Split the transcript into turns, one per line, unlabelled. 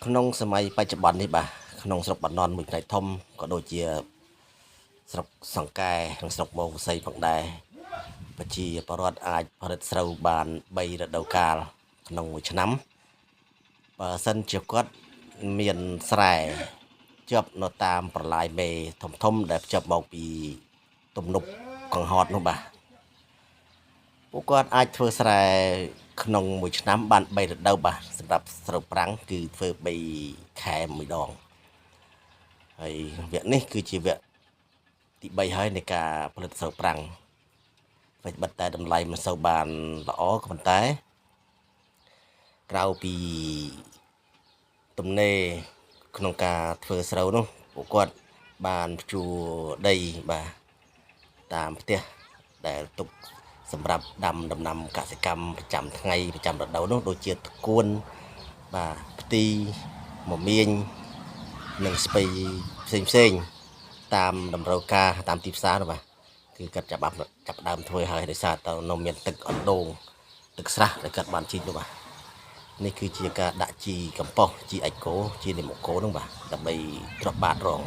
ក្នុងសម័យបច្ចុប្បន្ននេះបាទក្នុងស្រុកបាណន់មួយផ្នែកធំក៏ដូចជាស្រុកសង្កែនិងស្រុកមោកសីផងដែរប្រជាពលរដ្ឋអាចផលិតស្រូវបាន3រដូវកាលក្នុងមួយឆ្នាំបើសិនជាគាត់មានស្រែជាប់នៅតាមប្រឡាយមេធំដែលភ្ជាប់មកពីទំនប់កង្ហតនោះបាទពួកគាត់អាចធ្វើស្រែក្នុងមួយឆ្នាំបាន3រដូវបាទសម្រាប់ស្រូវប្រាំងគឺធ្វើ3ខែមួយដងហើយវគ្គនេះគឺជាវគ្គទី3ហើយនៃការផលិតស្រូវប្រាំងវិញបិទតែតម្លៃមិនសូវបានល្អក៏ប៉ុន្តែក្រៅពីទំនេរក្នុងការធ្វើស្រូវនោះពួកគាត់បានភ្ជួរដីបាទតាមផ្ទះដែលទុកសម្រាប់ដាំដំណាំកសិកម្មប្រចាំថ្ងៃប្រចាំរដូវនោះដូចជាត្កួនបាទផ្ទីមមាញនិងស្ពៃផ្សេងតាមតម្រូវការតាមទីផ្សារនោះបាទគឺគាត់ចាប់ដើមធ្វើហើយដោយសារតើនៅមានទឹកអណ្ដូងទឹកស្រះដែលគាត់បានជីកនោះបាទនេះគឺជាការដាក់ជីកំប៉ុស្តជីអេកូជីនីម៉ូកូនោះបាទដើម្បីទ្រាប់បាតរង